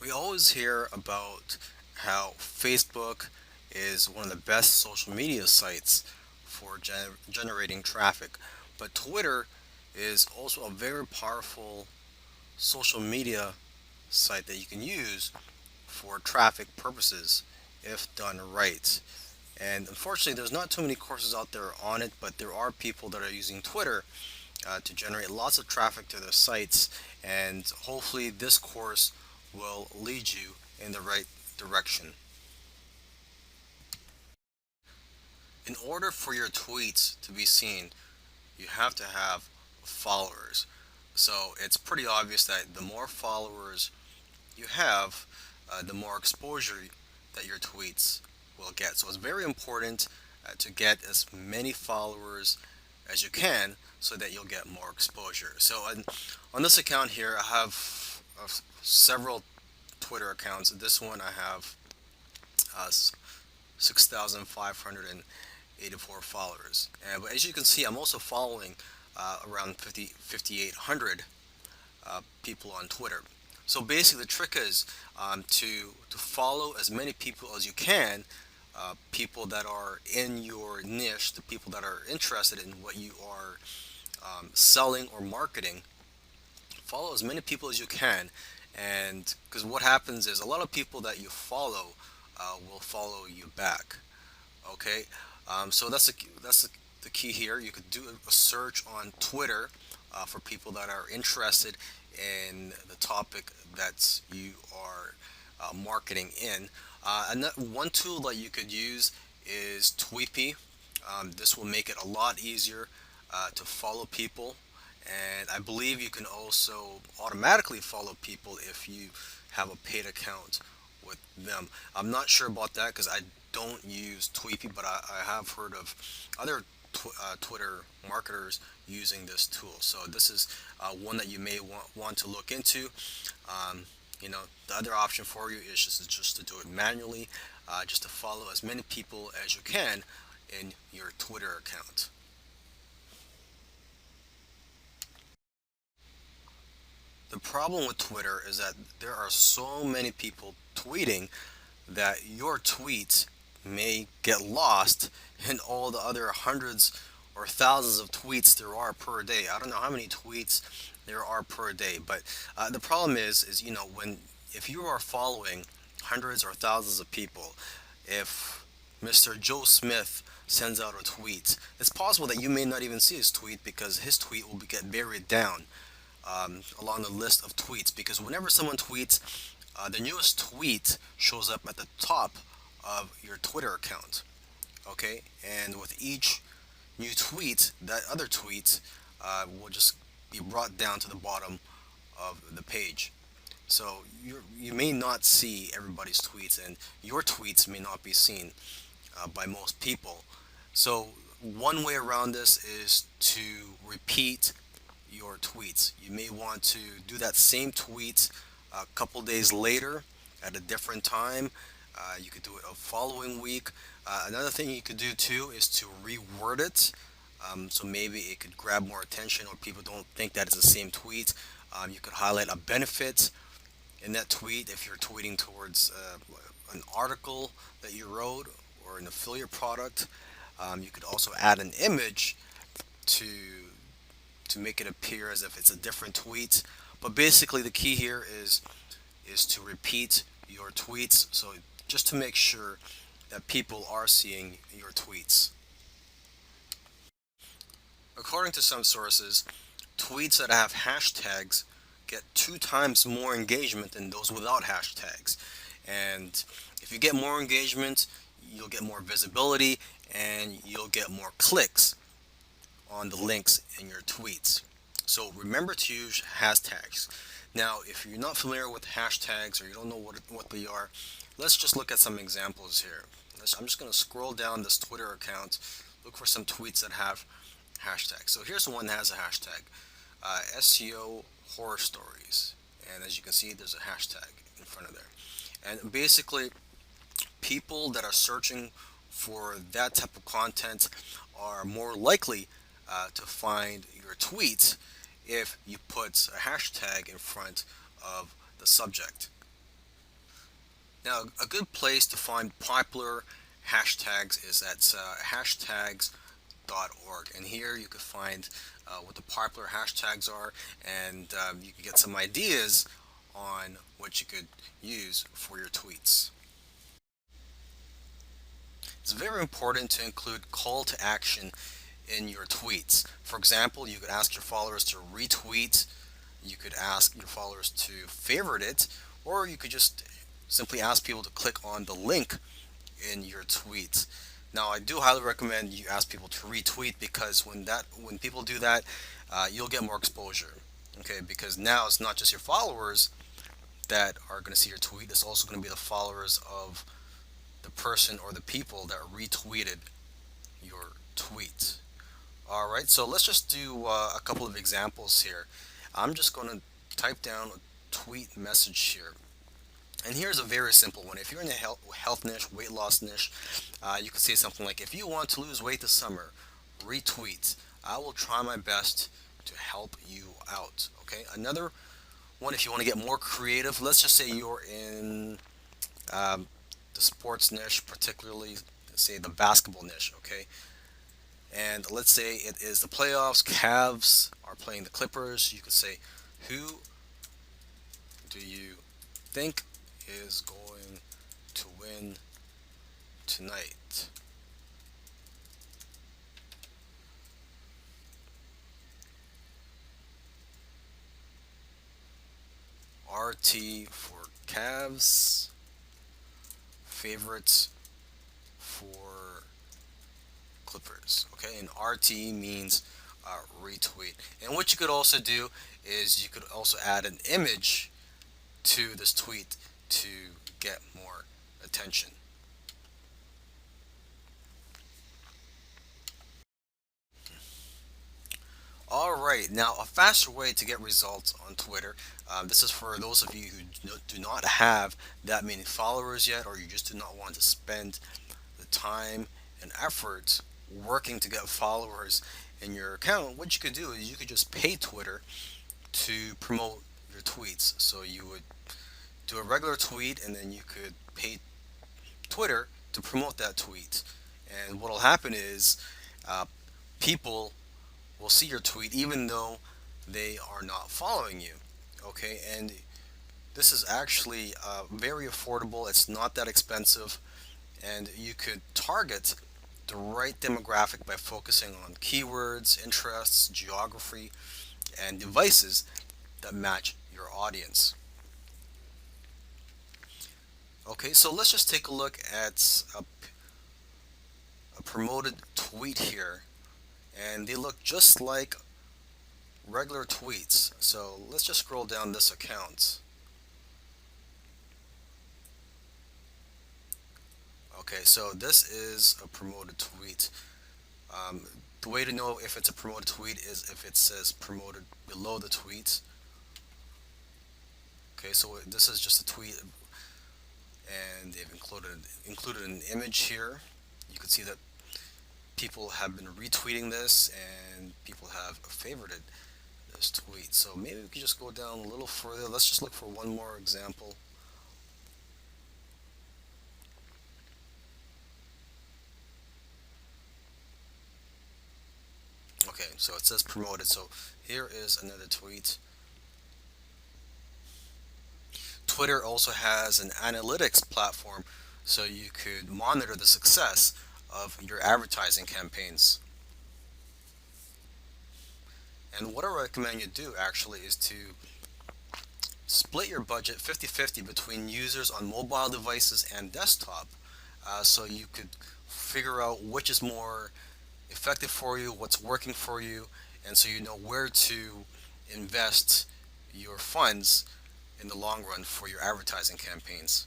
We always hear about how Facebook is one of the best social media sites for generating traffic, but Twitter is also a very powerful social media site that you can use for traffic purposes if done right. And unfortunately, there's not too many courses out there on it, but there are people that are using Twitter to generate lots of traffic to their sites, and hopefully, this course will lead you in the right direction. In order for your tweets to be seen, you have to have followers. So it's pretty obvious that the more followers you have, the more exposure that your tweets will get. So it's very important to get as many followers as you can so that you'll get more exposure. So on this account here, I have several Twitter accounts. This one I have 6,584 followers. But as you can see, I'm also following around 5,800 people on Twitter. So basically, the trick is to follow as many people as you can, people that are in your niche, the people that are interested in what you are selling or marketing. Follow as many people as you can, and because what happens is a lot of people that you follow will follow you back. Okay, so the key here. You could do a search on Twitter for people that are interested in the topic that you are marketing in. And one tool that you could use is Tweepy. This will make it a lot easier to follow people, and I believe you can also automatically follow people if you have a paid account with them. I'm not sure about that because I don't use Tweepy, but I have heard of other Twitter marketers using this tool. So this is one that you may want to look into. Um, the other option for you is just to do it manually, just to follow as many people as you can in your Twitter account. The problem with Twitter is that there are so many people tweeting that your tweets may get lost in all the other hundreds or thousands of tweets there are per day. I don't know how many tweets there are per day, but the problem is when if you are following hundreds or thousands of people, if Mr. Joe Smith sends out a tweet, it's possible that you may not even see his tweet because his tweet will get buried down along the list of tweets. Because whenever someone tweets, the newest tweet shows up at the top of your Twitter account. Okay, and with each new tweet, that other tweet will just be brought down to the bottom of the page. So you may not see everybody's tweets, and your tweets may not be seen by most people. So one way around this is to repeat your tweets. You may want to do that same tweet a couple days later at a different time. You could do it a following week. Another thing you could do too is to reword it. So maybe it could grab more attention or people don't think that it's the same tweet. You could highlight a benefit in that tweet if you're tweeting towards an article that you wrote or an affiliate product. You could also add an image to make it appear as if it's a different tweet. But basically, the key here is to repeat your tweets. So just to make sure that people are seeing your tweets. According to some sources, tweets that have hashtags get 2 times more engagement than those without hashtags. And if you get more engagement, you'll get more visibility and you'll get more clicks on the links in your tweets. So remember to use hashtags. Now, if you're not familiar with hashtags or you don't know what they are, let's just look at some examples here. I'm just going to scroll down this Twitter account, look for some tweets that have hashtags. So here's one that has a hashtag, SEO horror stories. And as you can see, there's a hashtag in front of there. And basically, people that are searching for that type of content are more likely to find your tweets if you put a hashtag in front of the subject. Now, a good place to find popular hashtags is at hashtags.org, and here you can find what the popular hashtags are, and you can get some ideas on what you could use for your tweets. It's very important to include call to action in your tweets. For example, you could ask your followers to retweet, you could ask your followers to favorite it, or you could just simply ask people to click on the link in your tweet. Now, I do highly recommend you ask people to retweet because when people do that, you'll get more exposure. Okay, because now it's not just your followers that are going to see your tweet; it's also going to be the followers of the person or the people that retweeted your tweet. All right, so let's just do a couple of examples here. I'm just going to type down a tweet message here. And here's a very simple one. If you're in the health niche, weight loss niche, you could say something like, if you want to lose weight this summer, retweet. I will try my best to help you out. Okay, another one, if you want to get more creative, let's just say you're in um, the sports niche, particularly, say, the basketball niche. Okay, and let's say it is the playoffs, Cavs are playing the Clippers. You could say, who do you think is going to win tonight? RT for Cavs, favorites for Clippers. Okay, and RT means retweet. And what you could also do is you could also add an image to this tweet to get more attention. All right, now a faster way to get results on Twitter. This is for those of you who do not have that many followers yet, or you just do not want to spend the time and effort working to get followers in your account. What you could do is you could just pay Twitter to promote your tweets. So you would do a regular tweet, and then you could pay Twitter to promote that tweet. And what will happen is uh, people will see your tweet even though they are not following you. Okay, and this is actually very affordable. It's not that expensive, and you could target the right demographic by focusing on keywords, interests, geography, and devices that match your audience. Okay, so let's just take a look at a promoted tweet here, and they look just like regular tweets. So let's just scroll down this account. Okay, so this is a promoted tweet. Um, the way to know if it's a promoted tweet is if it says promoted below the tweet. Okay, so this is just a tweet, and they've included an image here. You can see that people have been retweeting this, and people have favorited this tweet. So maybe we could just go down a little further. Let's just look for one more example. Okay, so it says promoted. So here is another tweet. Twitter also has an analytics platform so you could monitor the success of your advertising campaigns. And what I recommend you do actually is to split your budget 50-50 between users on mobile devices and desktop, so you could figure out which is more effective for you, what's working for you, and so you know where to invest your funds in the long run for your advertising campaigns.